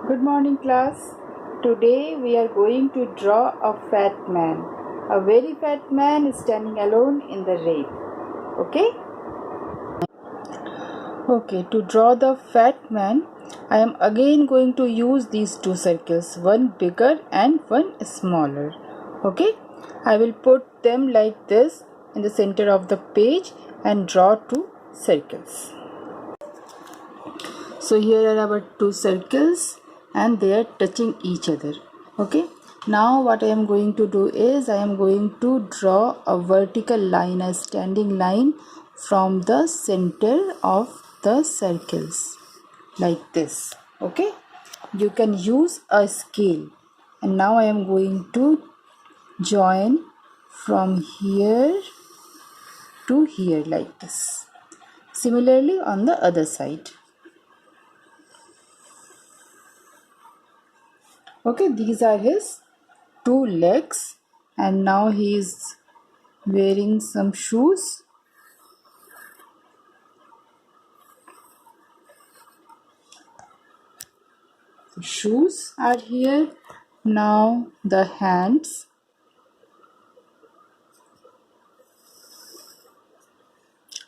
Good morning, class. Today we are going to draw a fat man. A very fat man is standing alone in the rain. Okay? Okay, to draw the fat man, I am again going to use these two circles, one bigger and one smaller. Okay? I will put them like this in the center of the page and draw two circles. So here are our two circles and they are touching each other. Okay, now what I am going to do is I am going to draw a vertical line, a standing line from the center of the circles like this. Okay, you can use a scale, and now I am going to join from here to here like this. Similarly on the other side. Okay, these are his two legs, and now he is wearing some shoes. The shoes are here. Now the hands.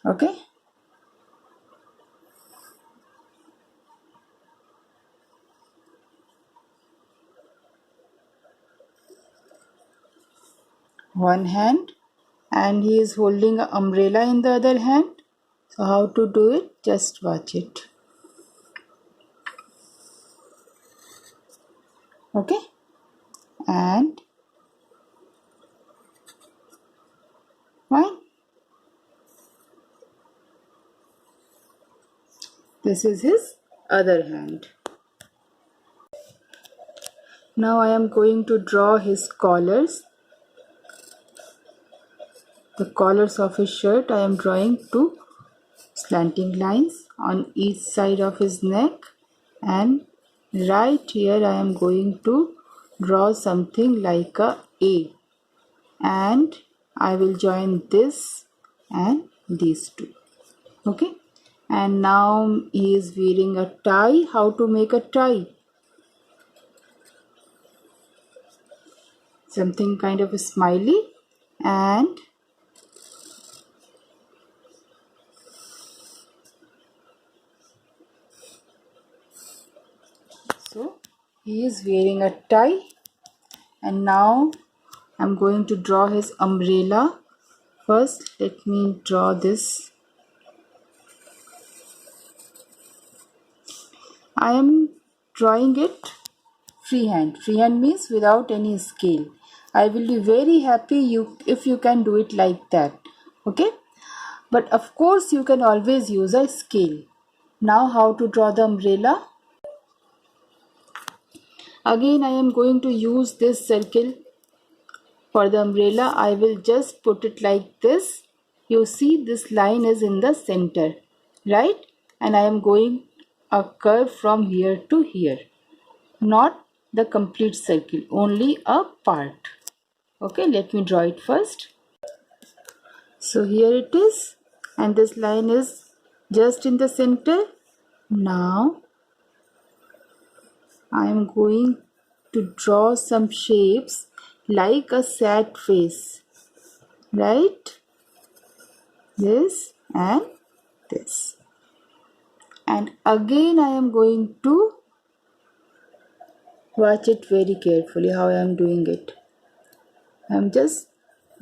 Okay. One hand, and he is holding an umbrella in the other hand. So how to do it? Just watch it. Okay, and fine. This is his other hand. Now I am going to draw his collars. The collars of his shirt, I am drawing two slanting lines on each side of his neck, and right here I am going to draw something like a A, and I will join this and these two. Okay, and now he is wearing a tie. How to make a tie? Something kind of a smiley, and so he is wearing a tie. And now I'm going to draw his umbrella. First, let me draw this. I am drawing it freehand. Freehand means without any scale. I will be very happy if you can do it like that. Okay? But of course, you can always use a scale. Now, how to draw the umbrella? Again, I am going to use this circle for the umbrella. I will just put it like this. You see, this line is in the center, right? And I am going a curve from here to here, not the complete circle, only a part. Okay, let me draw it first. So here it is, and this line is just in the center. Now I am going to draw some shapes like a sad face, right? This and this. And again I am going to watch it very carefully how I am doing it. I am just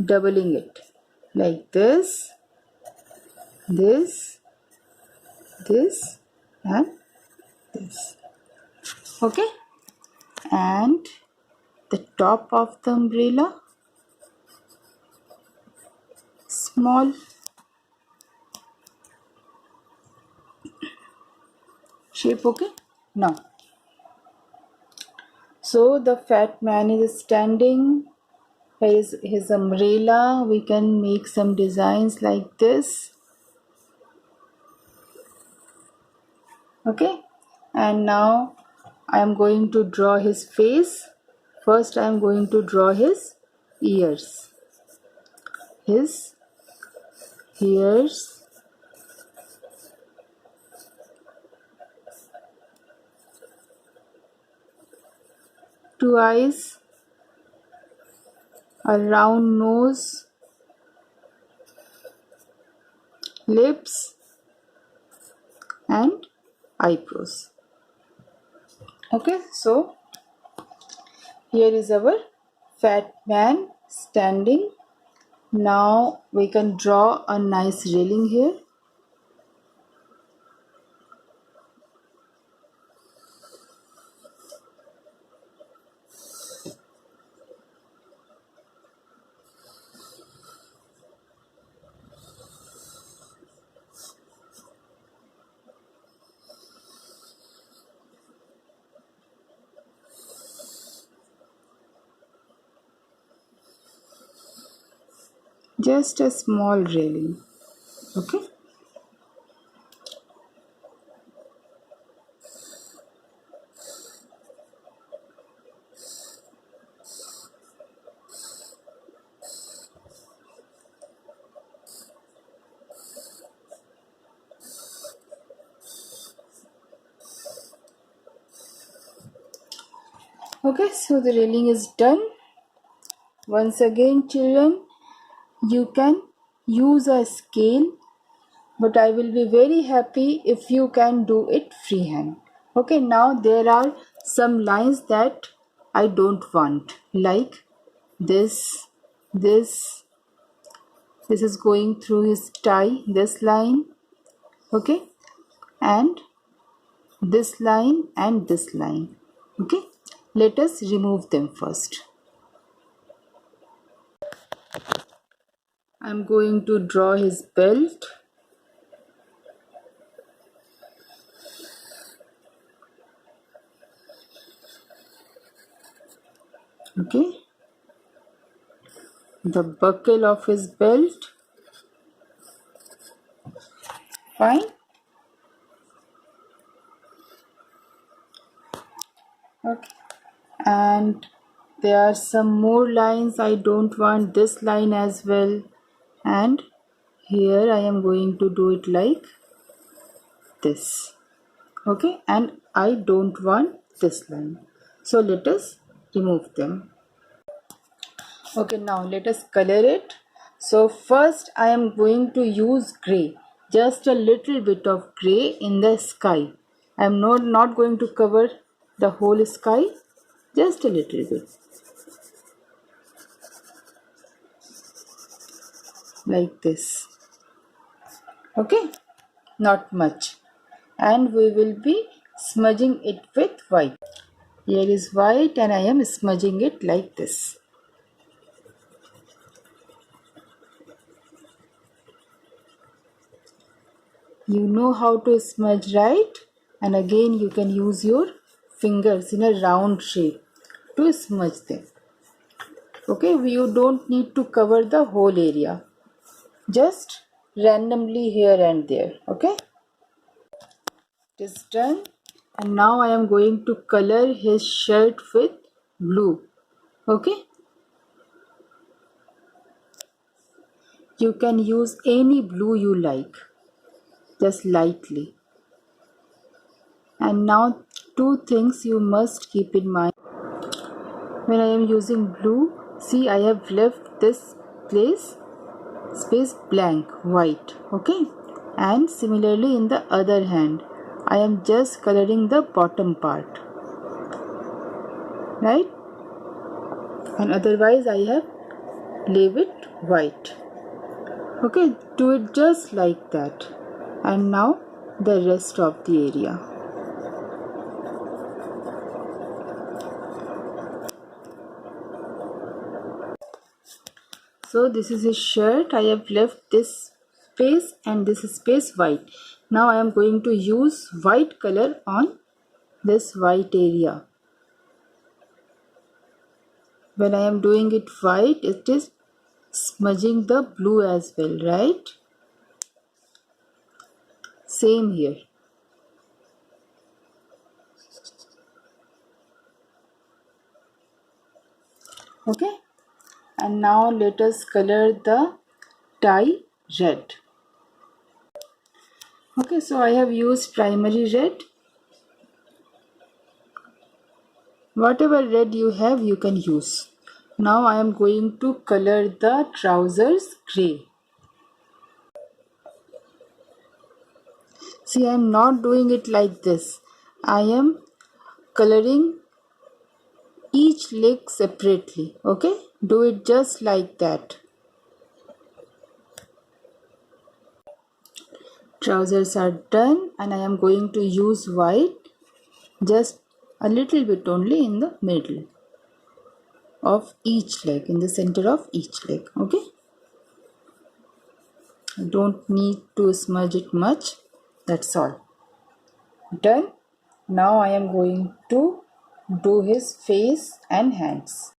doubling it like this, this, this and this. Okay, and the top of the umbrella, small shape. Okay, now so the fat man is standing. Here is his umbrella. We can make some designs like this. Okay, and now I am going to draw his face. First I am going to draw his ears. His ears. two eyes, a round nose, lips and eyebrows. Okay, so here is our fat man standing. Now we can draw a nice railing here. Just a small railing. Okay. Okay, so the railing is done. Once again, children, you can use a scale, but I will be very happy if you can do it freehand. Okay, now there are some lines that I don't want, like this, this is going through his tie, this line, okay, and this line and this line. Okay, let us remove them first. I'm going to draw his belt. Okay, the buckle of his belt. Fine. Okay, and there are some more lines. I don't want this line as well, and here I am going to do it like this. Okay, and I don't want this line, so let us remove them. Okay, now let us color it. So first I am going to use gray, just a little bit of gray in the sky. I am not going to cover the whole sky, just a little bit, like this. Okay, not much, and we will be smudging it with white. Here is white and I am smudging it like this. You know how to smudge, right? And again you can use your fingers in a round shape to smudge them. Okay, you don't need to cover the whole area, just randomly here and there. Okay, it is done, and now I am going to color his shirt with blue. Okay, you can use any blue you like, just lightly. And now two things you must keep in mind when I am using blue. See, I have left this space blank, white. Okay, and similarly in the other hand I am just coloring the bottom part, right? And otherwise I have leave it white. Okay, do it just like that. And now the rest of the area. So this is his shirt. I have left this space and this space white. Now I am going to use white color on this white area. When I am doing it white, it is smudging the blue as well, right? Same here. Okay, and now let us color the tie red. Okay, so I have used primary red. Whatever red you have, you can use. Now I am going to color the trousers gray. See, I am not doing it like this. I am coloring each leg separately. Okay, do it just like that. Trousers are done, and I am going to use white, just a little bit only in the middle of each leg, in the center of each leg. Okay, I don't need to smudge it much. That's all. Done. Now I am going to do his face and hands.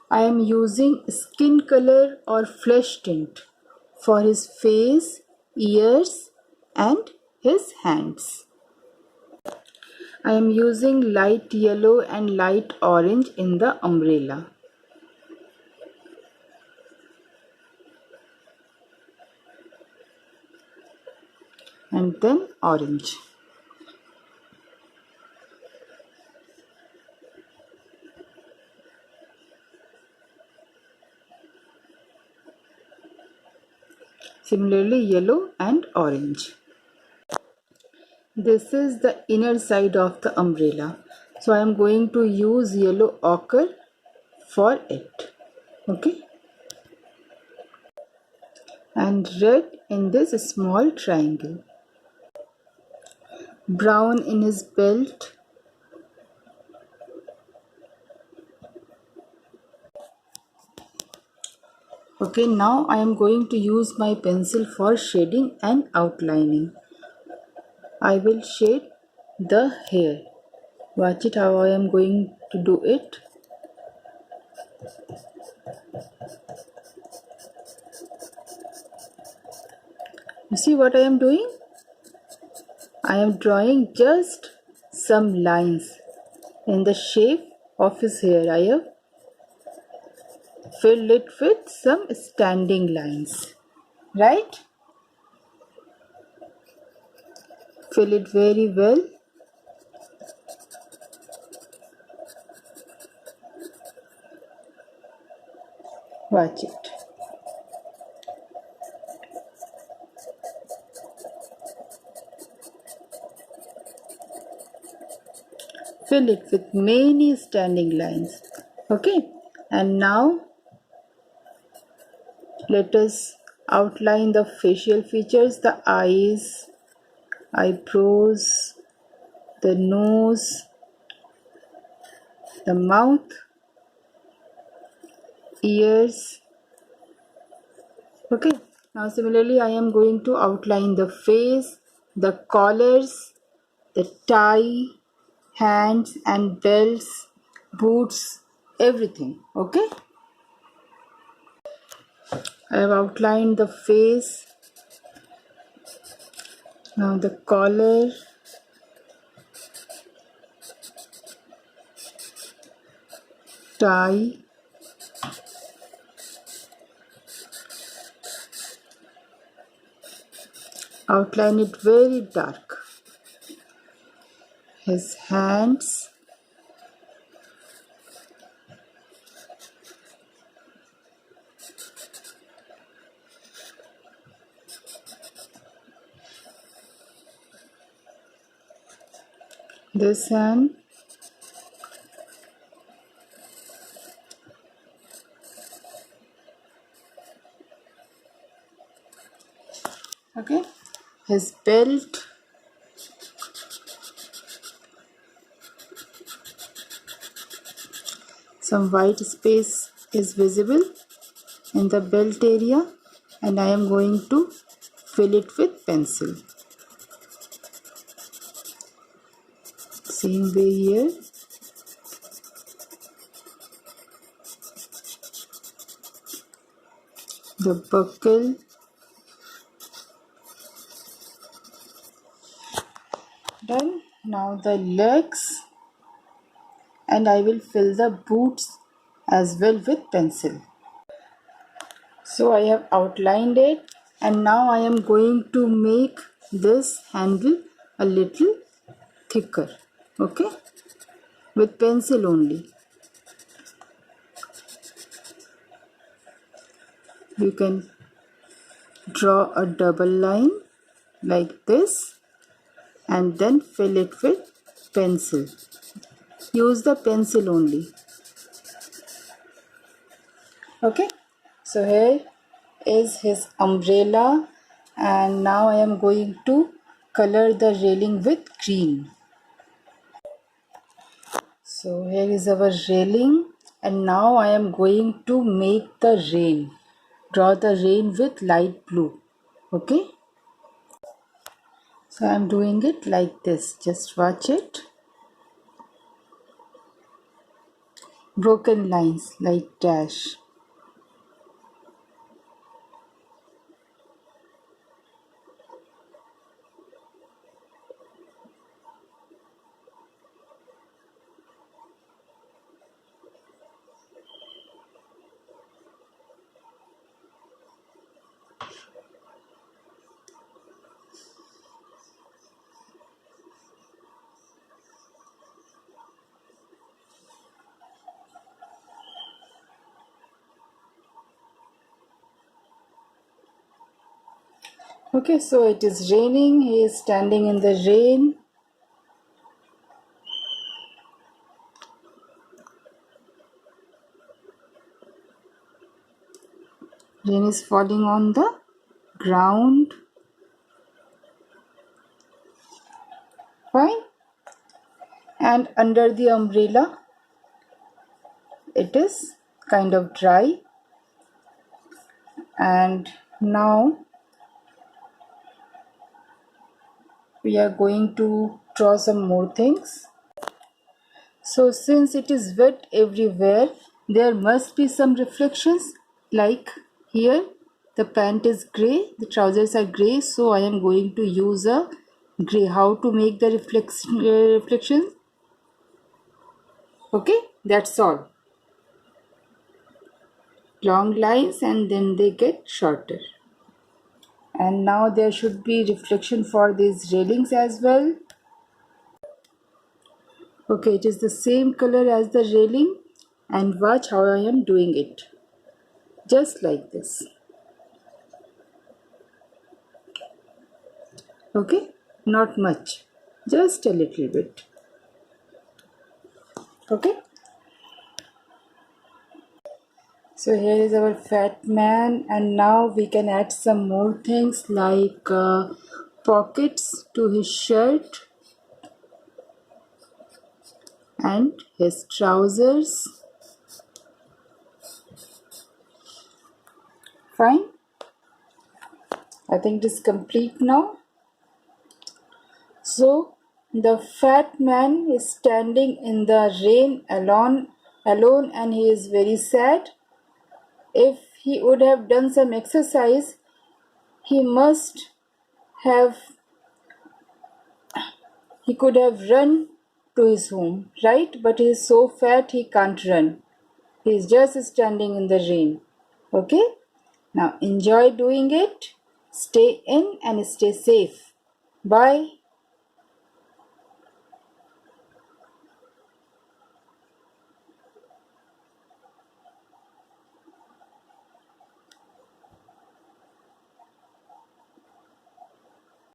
I am using skin color or flesh tint for his face, ears and his hands. I am using light yellow and light orange in the umbrella. And then orange. Similarly, yellow and orange. This is the inner side of the umbrella. So I am going to use yellow ochre for it. Okay. And red in this small triangle. Brown in his belt. Okay, now I am going to use my pencil for shading and outlining. I will shade the hair. Watch it how I am going to do it. You see what I am doing? I am drawing just some lines in the shape of his hair. I have filled it with some standing lines, right? Fill it very well. Watch it. Fill it with many standing lines. Okay, and now let us outline the facial features, the eyes, eyebrows, the nose, the mouth, ears. Okay, now similarly I am going to outline the face, the collars, the tie, hands and belts, boots, everything. Okay, I have outlined the face. Now the collar, tie, outline it very dark. His hands, this hand, okay, his belt, some white space is visible in the belt area and I am going to fill it with pencil. Same way here. The buckle, done. Now the legs, and I will fill the boots as well with pencil. So I have outlined it, and now I am going to make this handle a little thicker. Okay, with pencil only. You can draw a double line like this and then fill it with pencil. Use the pencil only. Okay, so here is his umbrella, and now I am going to color the railing with green. So here is our railing, and now I am going to make the rain. Draw the rain with light blue. Okay, so I am doing it like this. Just watch it. Broken lines like dash. Okay, so it is raining. He is standing in the rain. Rain is falling on the ground. Fine. And under the umbrella, it is kind of dry. And now we are going to draw some more things. So since it is wet everywhere, there must be some reflections, like here the pant is grey, the trousers are grey, so I am going to use a grey. How to make the reflections? Okay, that's all. Long lines and then they get shorter. And now there should be reflection for these railings as well. Okay, it is the same color as the railing, and watch how I am doing it. Just like this. Okay, not much, just a little bit. Okay, so here is our fat man, and now we can add some more things like pockets to his shirt and his trousers. Fine, I think it is complete now. So the fat man is standing in the rain alone, and he is very sad. If he would have done some exercise, he could have run to his home, right? But he is so fat he can't run. He is just standing in the rain. Okay? Now enjoy doing it. Stay in and stay safe. Bye.